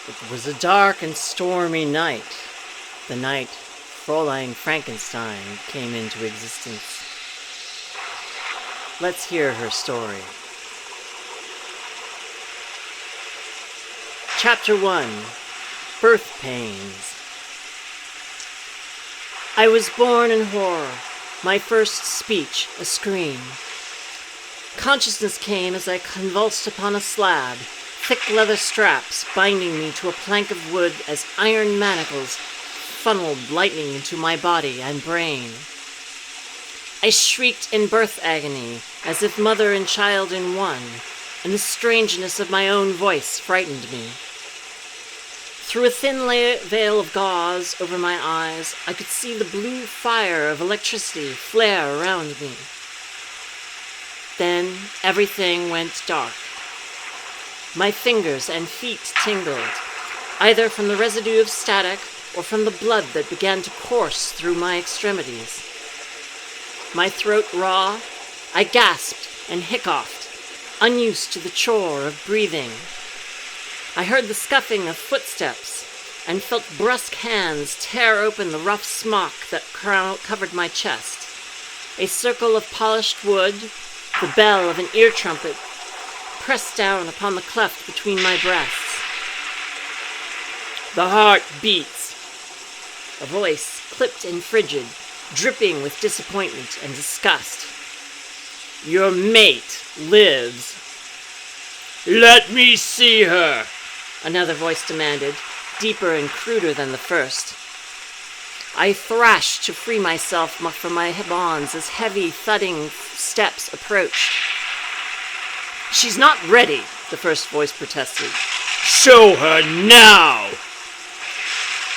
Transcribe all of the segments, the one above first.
It was a dark and stormy night, the night Fräulein Frankenstein came into existence. Let's hear her story. Chapter 1. Birth Pains. I was born in horror, my first speech a scream. Consciousness came as I convulsed upon a slab, thick leather straps binding me to a plank of wood as iron manacles funneled lightning into my body and brain. I shrieked in birth agony, as if mother and child in one, and the strangeness of my own voice frightened me. Through a thin veil of gauze over my eyes, I could see the blue fire of electricity flare around me. Then everything went dark. My fingers and feet tingled, either from the residue of static or from the blood that began to course through my extremities. My throat raw, I gasped and hiccuped, unused to the chore of breathing. I heard the scuffing of footsteps and felt brusque hands tear open the rough smock that covered my chest. A circle of polished wood, the bell of an ear trumpet, pressed down upon the cleft between my breasts. The heart beats. A voice clipped and frigid, dripping with disappointment and disgust. Your mate lives. Let me see her, another voice demanded, deeper and cruder than the first. I thrashed to free myself from my bonds as heavy, thudding steps approached. She's not ready, the first voice protested. Show her now!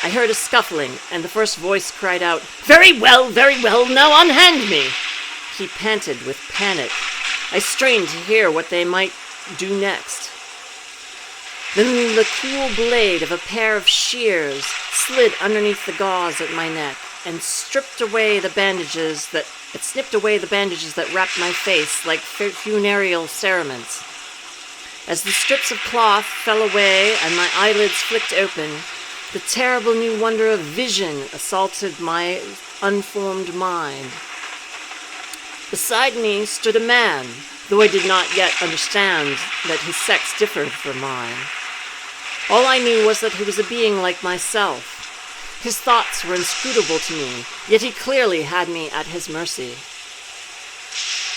I heard a scuffling, and the first voice cried out, very well, now unhand me! He panted with panic. I strained to hear what they might do next. Then the cool blade of a pair of shears slid underneath the gauze at my neck and snipped away the bandages that wrapped my face like funereal cerements. As the strips of cloth fell away and my eyelids flicked open, the terrible new wonder of vision assaulted my unformed mind. Beside me stood a man, though I did not yet understand that his sex differed from mine. All I knew was that he was a being like myself. His thoughts were inscrutable to me, yet he clearly had me at his mercy.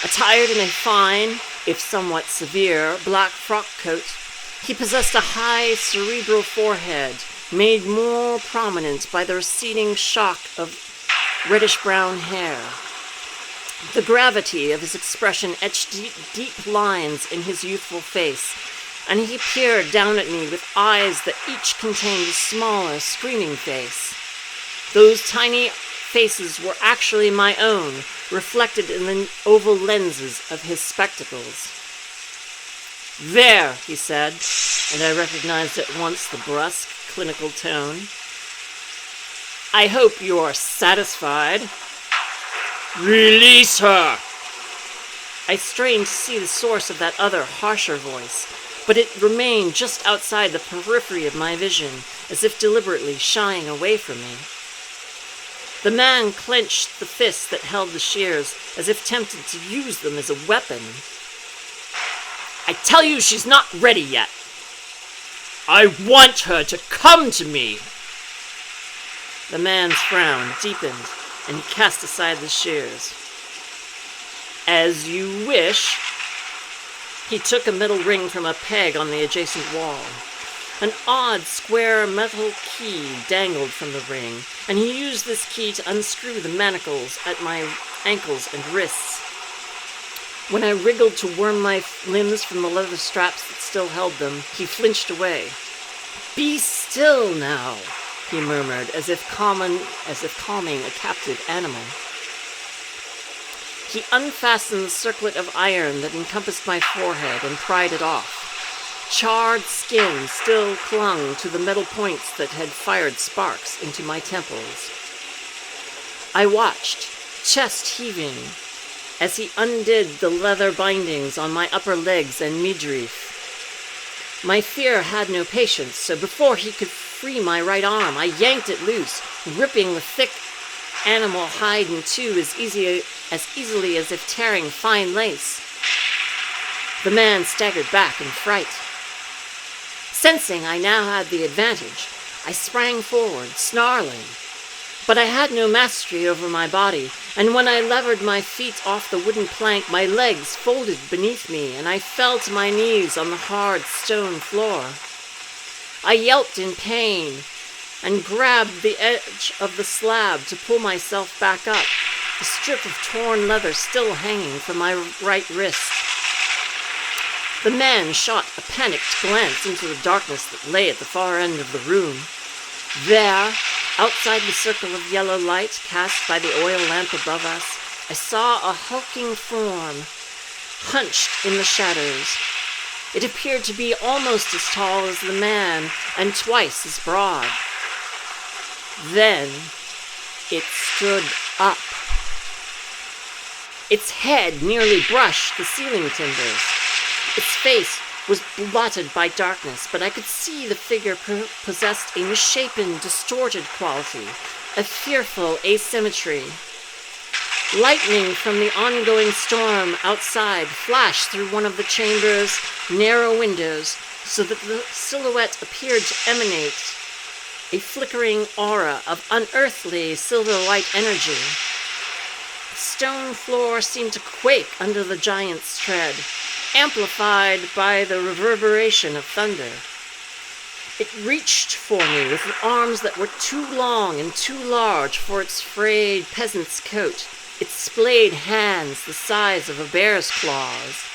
Attired in a fine, if somewhat severe, black frock coat, he possessed a high, cerebral forehead, made more prominent by the receding shock of reddish-brown hair. The gravity of his expression etched deep lines in his youthful face, and he peered down at me with eyes that each contained a smaller, screaming face. Those tiny faces were actually my own, reflected in the oval lenses of his spectacles. There, he said, and I recognized at once the brusque, clinical tone. I hope you are satisfied. Release her! I strained to see the source of that other, harsher voice, but it remained just outside the periphery of my vision, as if deliberately shying away from me. The man clenched the fist that held the shears, as if tempted to use them as a weapon. I tell you she's not ready yet. I want her to come to me. The man's frown deepened, and he cast aside the shears. As you wish. He took a metal ring from a peg on the adjacent wall. An odd, square metal key dangled from the ring, and he used this key to unscrew the manacles at my ankles and wrists. When I wriggled to worm my limbs from the leather straps that still held them, he flinched away. Be still now, he murmured, as if calming a captive animal. He unfastened the circlet of iron that encompassed my forehead and pried it off. Charred skin still clung to the metal points that had fired sparks into my temples. I watched, chest heaving, as he undid the leather bindings on my upper legs and midriff. My fear had no patience, so before he could free my right arm, I yanked it loose, ripping the thick animal hide in two as easily as if tearing fine lace. The man staggered back in fright. Sensing I now had the advantage, I sprang forward, snarling. But I had no mastery over my body, and when I levered my feet off the wooden plank, my legs folded beneath me, and I fell to my knees on the hard stone floor. I yelped in pain and grabbed the edge of the slab to pull myself back up, the strip of torn leather still hanging from my right wrist. The man shot a panicked glance into the darkness that lay at the far end of the room. There, outside the circle of yellow light cast by the oil lamp above us, I saw a hulking form, hunched in the shadows. It appeared to be almost as tall as the man and twice as broad. Then it stood up. Its head nearly brushed the ceiling timbers. Its face was blotted by darkness, but I could see the figure possessed a misshapen, distorted quality, a fearful asymmetry. Lightning from the ongoing storm outside flashed through one of the chamber's narrow windows, so that the silhouette appeared to emanate a flickering aura of unearthly silver-white energy. The stone floor seemed to quake under the giant's tread, amplified by the reverberation of thunder. It reached for me with arms that were too long and too large for its frayed peasant's coat, its splayed hands the size of a bear's claws.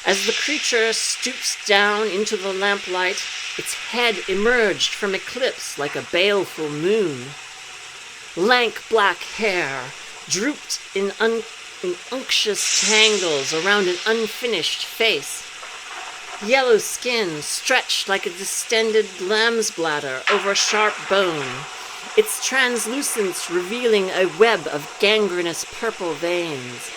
As the creature stooped down into the lamplight, its head emerged from eclipse like a baleful moon. Lank black hair drooped in unctuous tangles around an unfinished face. Yellow skin stretched like a distended lamb's bladder over sharp bone, its translucence revealing a web of gangrenous purple veins.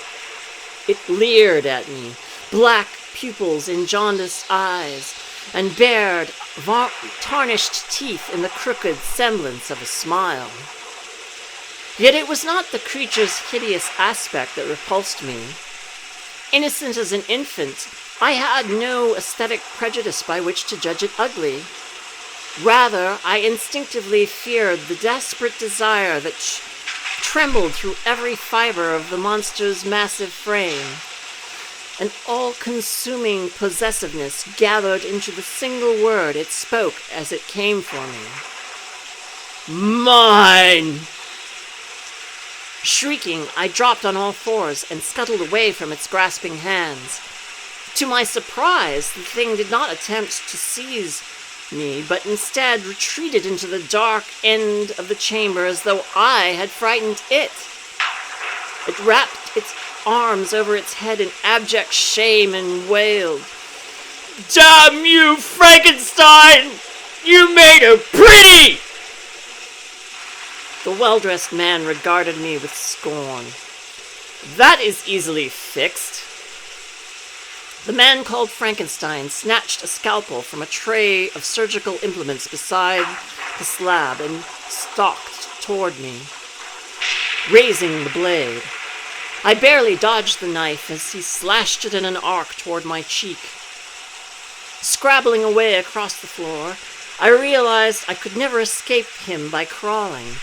It leered at me, black pupils in jaundiced eyes, and bared tarnished teeth in the crooked semblance of a smile. Yet it was not the creature's hideous aspect that repulsed me. Innocent as an infant, I had no aesthetic prejudice by which to judge it ugly. Rather, I instinctively feared the desperate desire that trembled through every fiber of the monster's massive frame. An all-consuming possessiveness gathered into the single word it spoke as it came for me. Mine! Shrieking, I dropped on all fours and scuttled away from its grasping hands. To my surprise, the thing did not attempt to seize me, but instead retreated into the dark end of the chamber as though I had frightened it. It wrapped its arms over its head in abject shame and wailed, "Damn you, Frankenstein! You made her pretty!" The well-dressed man regarded me with scorn. "That is easily fixed." The man called Frankenstein snatched a scalpel from a tray of surgical implements beside the slab and stalked toward me, raising the blade. I barely dodged the knife as he slashed it in an arc toward my cheek. Scrabbling away across the floor, I realized I could never escape him by crawling.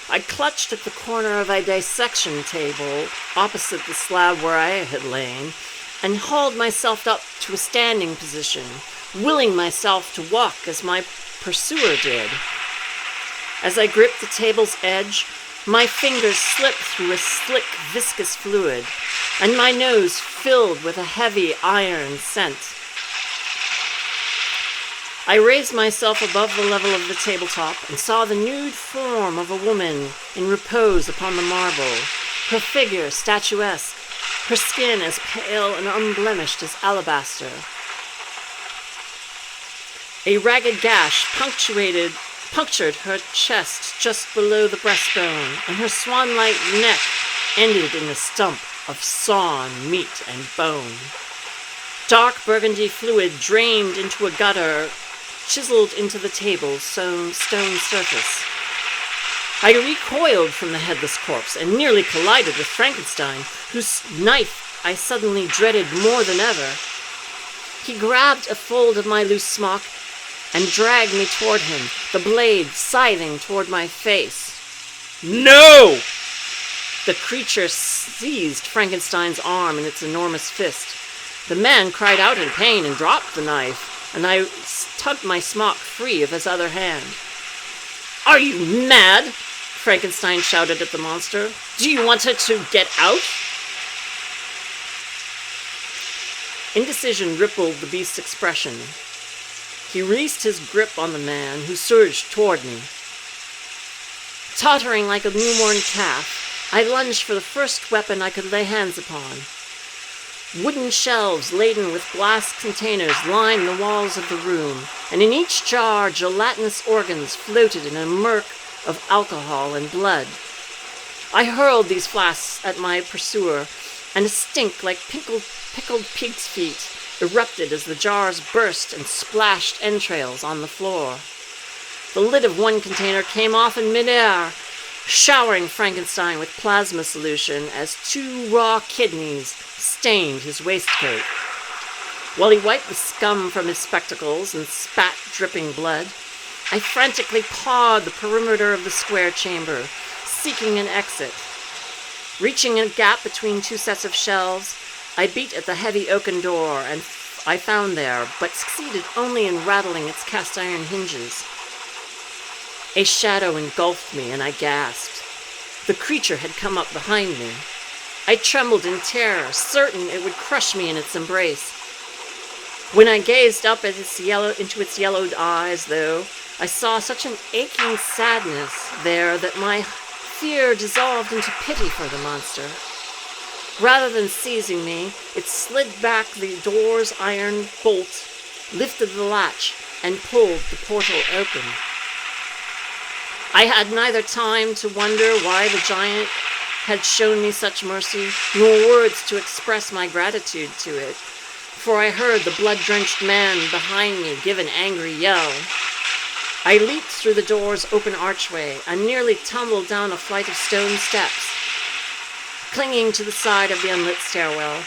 I clutched at the corner of a dissection table opposite the slab where I had lain and hauled myself up to a standing position, willing myself to walk as my pursuer did. As I gripped the table's edge, my fingers slipped through a slick, viscous fluid, and my nose filled with a heavy iron scent. I raised myself above the level of the tabletop and saw the nude form of a woman in repose upon the marble, her figure statuesque, her skin as pale and unblemished as alabaster. A ragged gash punctured her chest just below the breastbone, and her swan-like neck ended in a stump of sawn meat and bone. Dark burgundy fluid drained into a gutter, chiseled into the table's stone surface. I recoiled from the headless corpse and nearly collided with Frankenstein, whose knife I suddenly dreaded more than ever. He grabbed a fold of my loose smock and dragged me toward him, the blade scything toward my face. "No!" The creature seized Frankenstein's arm in its enormous fist. The man cried out in pain and dropped the knife, and I tugged my smock free of his other hand. "Are you mad?" Frankenstein shouted at the monster. "Do you want her to get out?" Indecision rippled the beast's expression. He released his grip on the man, who surged toward me. Tottering like a newborn calf, I lunged for the first weapon I could lay hands upon. Wooden shelves laden with glass containers lined the walls of the room, and in each jar gelatinous organs floated in a murk of alcohol and blood. I hurled these flasks at my pursuer, and a stink like pickled pig's feet erupted as the jars burst and splashed entrails on the floor. The lid of one container came off in midair, showering Frankenstein with plasma solution as 2 raw kidneys stained his waistcoat. While he wiped the scum from his spectacles and spat dripping blood, I frantically pawed the perimeter of the square chamber, seeking an exit. Reaching a gap between 2 sets of shelves, I beat at the heavy oaken door, and I found there, but succeeded only in rattling its cast-iron hinges. A shadow engulfed me, and I gasped. The creature had come up behind me. I trembled in terror, certain it would crush me in its embrace. When I gazed up at into its yellowed eyes, though, I saw such an aching sadness there that my fear dissolved into pity for the monster. Rather than seizing me, it slid back the door's iron bolt, lifted the latch, and pulled the portal open. I had neither time to wonder why the giant had shown me such mercy, nor words to express my gratitude to it, for I heard the blood-drenched man behind me give an angry yell. I leaped through the door's open archway and nearly tumbled down a flight of stone steps. Clinging to the side of the unlit stairwell,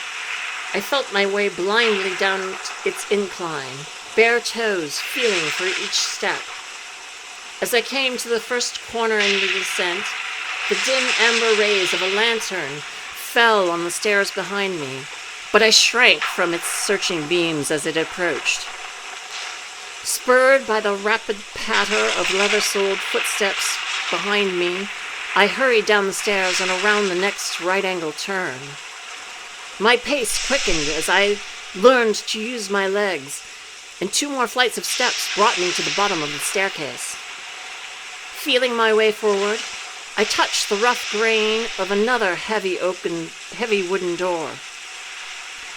I felt my way blindly down its incline, bare toes feeling for each step. As I came to the first corner in the descent, the dim amber rays of a lantern fell on the stairs behind me, but I shrank from its searching beams as it approached. Spurred by the rapid patter of leather-soled footsteps behind me, I hurried down the stairs and around the next right-angle turn. My pace quickened as I learned to use my legs, and 2 more flights of steps brought me to the bottom of the staircase. Feeling my way forward, I touched the rough grain of another heavy wooden door.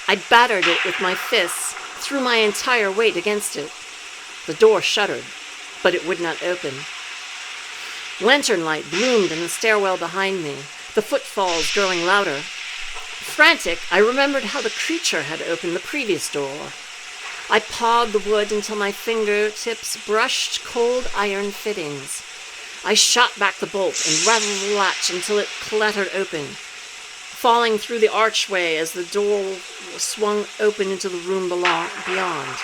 I battered it with my fists, threw my entire weight against it. The door shuddered, but it would not open. Lantern light bloomed in the stairwell behind me, the footfalls growing louder. Frantic, I remembered how the creature had opened the previous door. I pawed the wood until my fingertips brushed cold iron fittings. I shot back the bolt and rattled the latch until it clattered open, falling through the archway as the door swung open into the room beyond.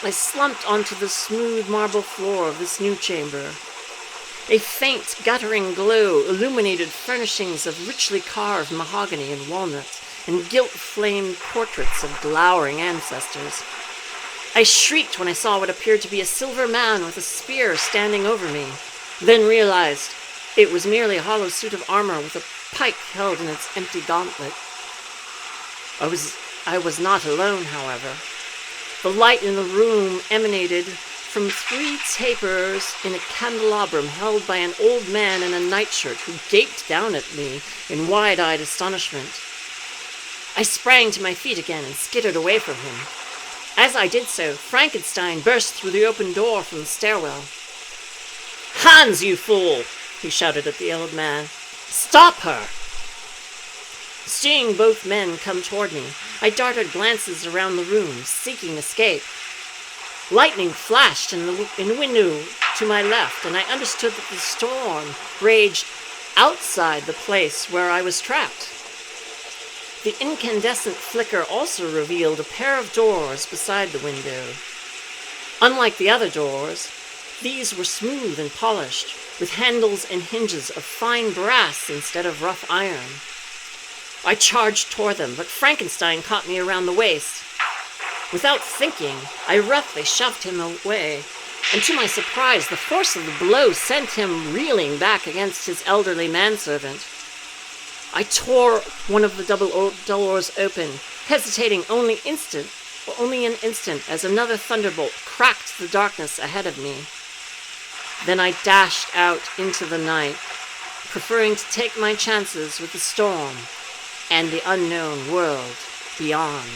I slumped onto the smooth marble floor of this new chamber. A faint, guttering glow illuminated furnishings of richly carved mahogany and walnut, and gilt-flamed portraits of glowering ancestors. I shrieked when I saw what appeared to be a silver man with a spear standing over me, then realized it was merely a hollow suit of armor with a pike held in its empty gauntlet. I was not alone, however. The light in the room emanated from 3 tapers in a candelabrum held by an old man in a nightshirt who gaped down at me in wide-eyed astonishment. I sprang to my feet again and skittered away from him. As I did so, Frankenstein burst through the open door from the stairwell. "Hans, you fool!" he shouted at the old man. "Stop her!" Seeing both men come toward me, I darted glances around the room, seeking escape. Lightning flashed in the window to my left, and I understood that the storm raged outside the place where I was trapped. The incandescent flicker also revealed a pair of doors beside the window. Unlike the other doors, these were smooth and polished, with handles and hinges of fine brass instead of rough iron. I charged toward them, but Frankenstein caught me around the waist. Without thinking, I roughly shoved him away, and to my surprise, the force of the blow sent him reeling back against his elderly manservant. I tore one of the double doors open, hesitating only an instant as another thunderbolt cracked the darkness ahead of me. Then I dashed out into the night, preferring to take my chances with the storm and the unknown world beyond.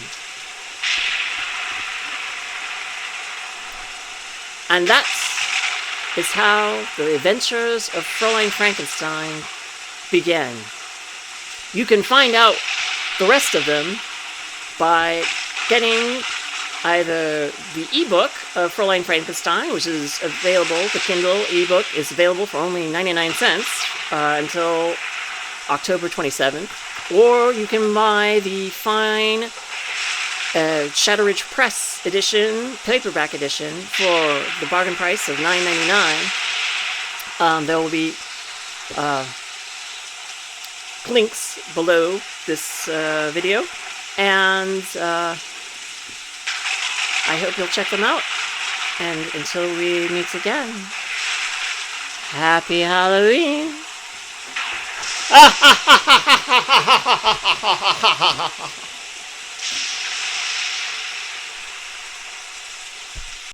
And that is how the adventures of Fräulein Frankenstein began. You can find out the rest of them by getting either the ebook of Fräulein Frankenstein, which is available, the Kindle ebook is available for only 99 cents until October 27th, or you can buy the fine Shatteridge Press edition, paperback edition, for the bargain price of $9.99. There will be links below this video, and I hope you'll check them out. And until we meet again, happy Halloween!